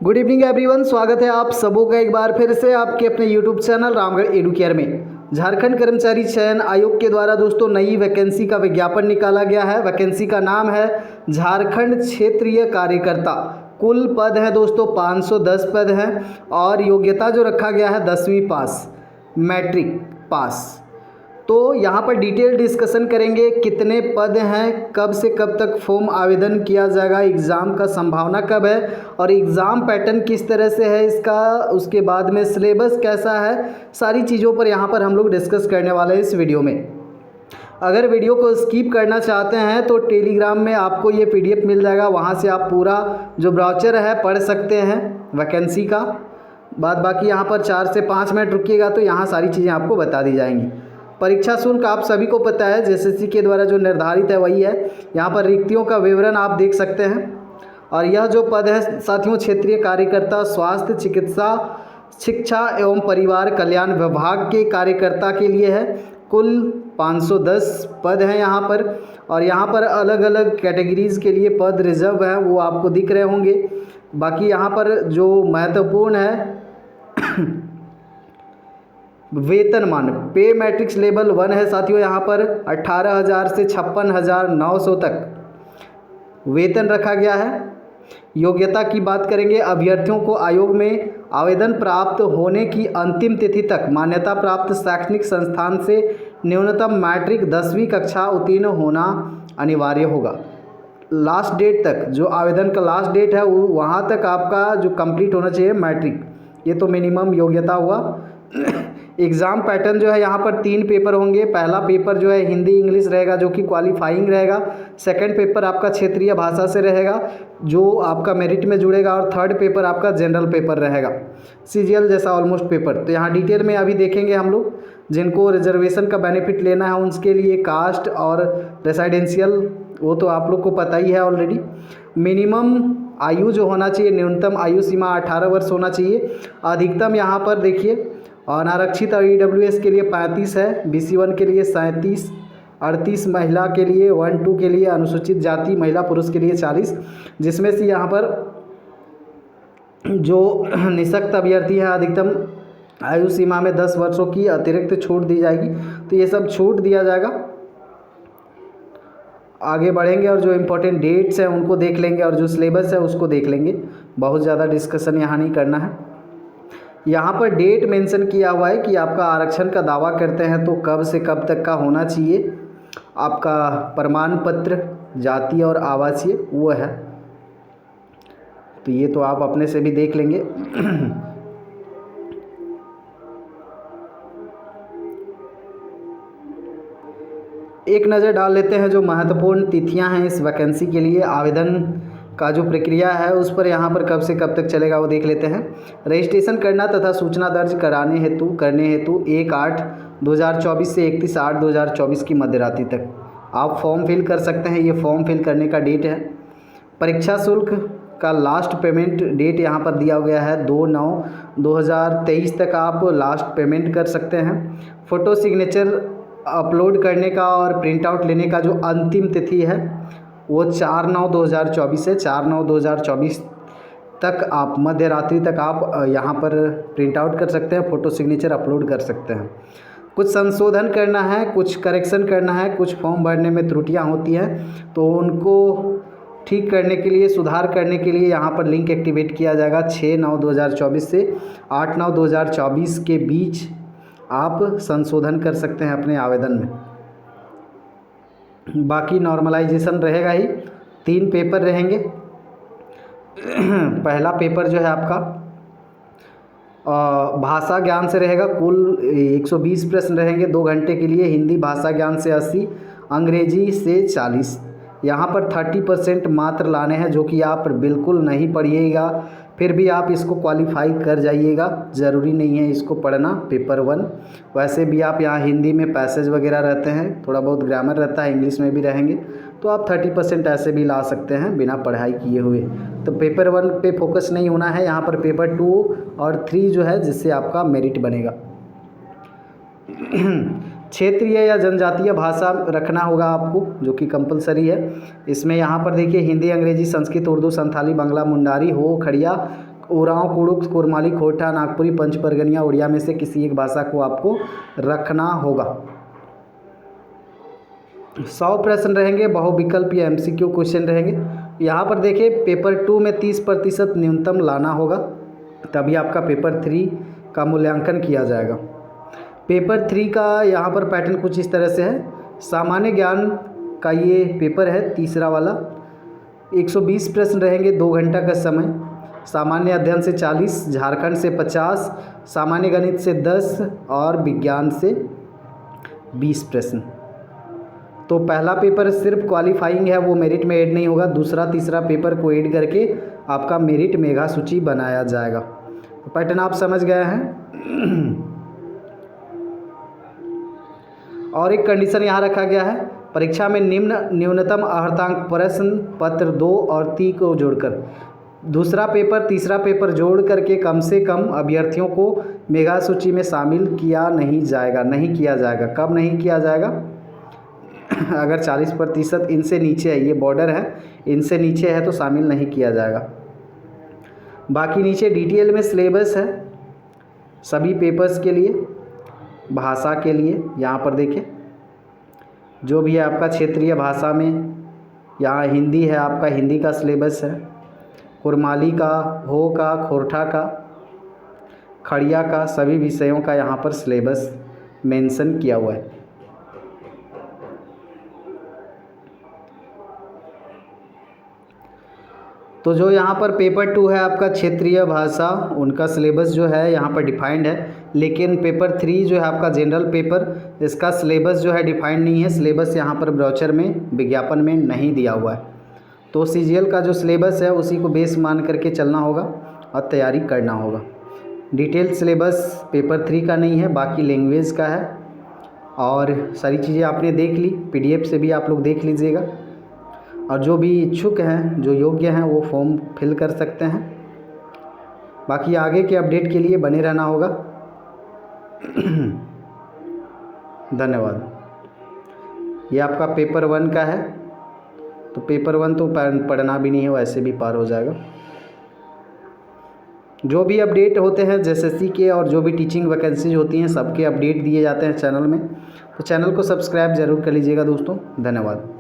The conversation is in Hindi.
गुड इवनिंग एवरीवन, स्वागत है आप सबों का एक बार फिर से आपके अपने यूट्यूब चैनल रामगढ़ एडुकेयर में। झारखंड कर्मचारी चयन आयोग के द्वारा दोस्तों नई वैकेंसी का विज्ञापन निकाला गया है। वैकेंसी का नाम है झारखंड क्षेत्रीय कार्यकर्ता। कुल पद है दोस्तों 510 पद हैं और योग्यता जो रखा गया है 10वीं पास, मैट्रिक पास। तो यहाँ पर डिटेल डिस्कशन करेंगे कितने पद हैं, कब से कब तक फॉर्म आवेदन किया जाएगा, एग्ज़ाम का संभावना कब है और एग्ज़ाम पैटर्न किस तरह से है इसका, उसके बाद में सिलेबस कैसा है, सारी चीज़ों पर यहाँ पर हम लोग डिस्कस करने वाले हैं इस वीडियो में। अगर वीडियो को स्किप करना चाहते हैं तो टेलीग्राम में आपको ये PDF मिल जाएगा, वहाँ से आप पूरा जो ब्राउचर है पढ़ सकते हैं वैकेंसी का। बाकी यहाँ पर 4 से 5 मिनट रुकिएगा तो यहाँ सारी चीज़ें आपको बता दी जाएंगी। परीक्षा शुल्क आप सभी को पता है JSSC के द्वारा जो निर्धारित है वही है। यहाँ पर रिक्तियों का विवरण आप देख सकते हैं। और यह जो पद है साथियों, क्षेत्रीय कार्यकर्ता स्वास्थ्य चिकित्सा शिक्षा एवं परिवार कल्याण विभाग के कार्यकर्ता के लिए है। कुल 510 पद हैं यहाँ पर। और यहाँ पर अलग अलग कैटेगरीज़ के लिए पद रिजर्व हैं, वो आपको दिख रहे होंगे। बाकी यहाँ पर जो महत्वपूर्ण है वेतनमान पे मैट्रिक्स लेवल 1 है साथियों। यहाँ पर 18,000 से 56,900 तक वेतन रखा गया है। योग्यता की बात करेंगे, अभ्यर्थियों को आयोग में आवेदन प्राप्त होने की अंतिम तिथि तक मान्यता प्राप्त शैक्षणिक संस्थान से न्यूनतम मैट्रिक 10वीं कक्षा उत्तीर्ण होना अनिवार्य होगा। लास्ट डेट तक जो आवेदन का लास्ट डेट है वो वहाँ तक आपका जो कंप्लीट होना चाहिए मैट्रिक, ये तो मिनिमम योग्यता हुआ। एग्ज़ाम पैटर्न जो है यहाँ पर 3 पेपर होंगे। पहला पेपर जो है हिंदी इंग्लिश रहेगा जो कि क्वालिफाइंग रहेगा। सेकंड पेपर आपका क्षेत्रीय भाषा से रहेगा जो आपका मेरिट में जुड़ेगा। और थर्ड पेपर आपका जनरल पेपर रहेगा, CGL जैसा ऑलमोस्ट पेपर। तो यहाँ डिटेल में अभी देखेंगे हम लोग। जिनको रिजर्वेशन का बेनिफिट लेना है उसके लिए कास्ट और रेसिडेंशियल वो तो आप लोग को पता ही है ऑलरेडी। मिनिमम आयु जो होना चाहिए, न्यूनतम आयु सीमा 18 वर्ष होना चाहिए। अधिकतम यहाँ पर देखिए अनारक्षित और EWS के लिए 35 है, BC1 के लिए 37, 38 महिला के लिए 1-2 के लिए, अनुसूचित जाति महिला पुरुष के लिए 40, जिसमें से यहाँ पर जो निःशक्त अभ्यर्थी है अधिकतम आयु सीमा में 10 वर्षों की अतिरिक्त छूट दी जाएगी। तो ये सब छूट दिया जाएगा। आगे बढ़ेंगे और जो इम्पोर्टेंट डेट्स हैं उनको देख लेंगे और जो सिलेबस है उसको देख लेंगे। बहुत ज़्यादा डिस्कशन यहाँ नहीं करना है। यहाँ पर डेट मेंशन किया हुआ है कि आपका आरक्षण का दावा करते हैं तो कब से कब तक का होना चाहिए। आपका प्रमाण पत्र जाति और आवासीय वो है, तो ये तो आप अपने से भी देख लेंगे। एक नज़र डाल लेते हैं जो महत्वपूर्ण तिथियां हैं इस वैकेंसी के लिए। आवेदन का जो प्रक्रिया है उस पर यहाँ पर कब से कब तक चलेगा वो देख लेते हैं। रजिस्ट्रेशन करना तथा सूचना दर्ज करने हेतु 1/8/2024 से 31/8/2024 की मध्यरात्रि तक आप फॉर्म फिल कर सकते हैं। ये फॉर्म फिल करने का डेट है। परीक्षा शुल्क का लास्ट पेमेंट डेट यहाँ पर दिया गया है 2/9/2023 तक आप लास्ट पेमेंट कर सकते हैं। फ़ोटो सिग्नेचर अपलोड करने का और प्रिंट आउट लेने का जो अंतिम तिथि है वो 4/9/2024 है। 4/9/2024 तक आप मध्य रात्रि तक आप यहाँ पर प्रिंट आउट कर सकते हैं, फ़ोटो सिग्नेचर अपलोड कर सकते हैं। कुछ संशोधन करना है, कुछ करेक्शन करना है, कुछ फॉर्म भरने में त्रुटियाँ होती हैं तो उनको ठीक करने के लिए, सुधार करने के लिए यहाँ पर लिंक एक्टिवेट किया जाएगा। 6/9/2024 से 8/9/2024 के बीच आप संशोधन कर सकते हैं अपने आवेदन में। बाकी नॉर्मलाइजेशन रहेगा ही। 3 पेपर रहेंगे। पहला पेपर जो है आपका भाषा ज्ञान से रहेगा। कुल 120 प्रश्न रहेंगे 2 घंटे के लिए। हिंदी भाषा ज्ञान से 80, अंग्रेजी से 40। यहाँ पर 30% मात्र लाने हैं जो कि आप बिल्कुल नहीं पढ़िएगा, फिर भी आप इसको क्वालिफाई कर जाइएगा। ज़रूरी नहीं है इसको पढ़ना पेपर 1। वैसे भी आप यहाँ हिंदी में पैसेज वगैरह रहते हैं, थोड़ा बहुत ग्रामर रहता है, इंग्लिश में भी रहेंगे, तो आप 30% ऐसे भी ला सकते हैं बिना पढ़ाई किए हुए। तो पेपर 1 पे फोकस नहीं होना है। यहाँ पर पेपर 2 और 3 जो है जिससे आपका मेरिट बनेगा। क्षेत्रीय या जनजातीय भाषा रखना होगा आपको, जो कि कंपलसरी है। इसमें यहाँ पर देखिए हिंदी, अंग्रेजी, संस्कृत, उर्दू, संथाली, बांग्ला, मुंडारी, हो, खड़िया उरांव, कुड़ुक, कुरमाली, खोरठा, नागपुरी, पंच परगनिया, उड़िया में से किसी एक भाषा को आपको रखना होगा। 100 प्रश्न रहेंगे, बहुविकल्प या MCQ क्वेश्चन रहेंगे। यहाँ पर देखिए पेपर 2 में 30% न्यूनतम लाना होगा, तभी आपका पेपर 3 का मूल्यांकन किया जाएगा। पेपर 3 का यहाँ पर पैटर्न कुछ इस तरह से है। सामान्य ज्ञान का ये पेपर है, तीसरा वाला। 120 प्रश्न रहेंगे, 2 घंटा का समय। सामान्य अध्ययन से 40, झारखंड से 50, सामान्य गणित से 10 और विज्ञान से 20 प्रश्न। तो पहला पेपर सिर्फ क्वालिफाइंग है, वो मेरिट में ऐड नहीं होगा। दूसरा तीसरा पेपर को ऐड करके आपका मेरिट मेगा सूची बनाया जाएगा। तो पैटर्न आप समझ गए हैं। और एक कंडीशन यहाँ रखा गया है, परीक्षा में न्यूनतम अर्हतांक प्रश्न पत्र 2 और 3 को जोड़कर, दूसरा पेपर तीसरा पेपर जोड़ करके कम से कम अभ्यर्थियों को मेगा सूची में शामिल किया नहीं जाएगा। कब नहीं किया जाएगा? अगर 40% इनसे नीचे है, ये बॉर्डर है, इनसे नीचे है तो शामिल नहीं किया जाएगा। बाकी नीचे डिटेल में सिलेबस है सभी पेपर्स के लिए। भाषा के लिए यहाँ पर देखें, जो भी है आपका क्षेत्रीय भाषा में, यहाँ हिंदी है, आपका हिंदी का सिलेबस है। कुरमाली का, हो का, खोरठा का, खड़िया का, सभी विषयों का यहाँ पर सिलेबस मेंशन किया हुआ है। तो जो यहाँ पर पेपर 2 है आपका क्षेत्रीय भाषा, उनका सिलेबस जो है यहाँ पर डिफाइंड है। लेकिन पेपर 3 जो है आपका जनरल पेपर, इसका सिलेबस जो है डिफाइंड नहीं है। सिलेबस यहाँ पर ब्रोचर में, विज्ञापन में नहीं दिया हुआ है। तो CGL का जो सिलेबस है उसी को बेस मान करके चलना होगा और तैयारी करना होगा। डिटेल सिलेबस पेपर 3 का नहीं है, बाकी लैंग्वेज का है। और सारी चीज़ें आपने देख ली, PDF से भी आप लोग देख लीजिएगा। और जो भी इच्छुक हैं, जो योग्य हैं, वो फॉर्म फिल कर सकते हैं। बाकी आगे के अपडेट के लिए बने रहना होगा। धन्यवाद। ये आपका पेपर 1 का है, तो पेपर 1 तो पढ़ना भी नहीं है, वैसे भी पार हो जाएगा। जो भी अपडेट होते हैं JSSC के और जो भी टीचिंग वैकेंसीज होती हैं, सबके अपडेट दिए जाते हैं चैनल में। तो चैनल को सब्सक्राइब ज़रूर कर लीजिएगा दोस्तों। धन्यवाद।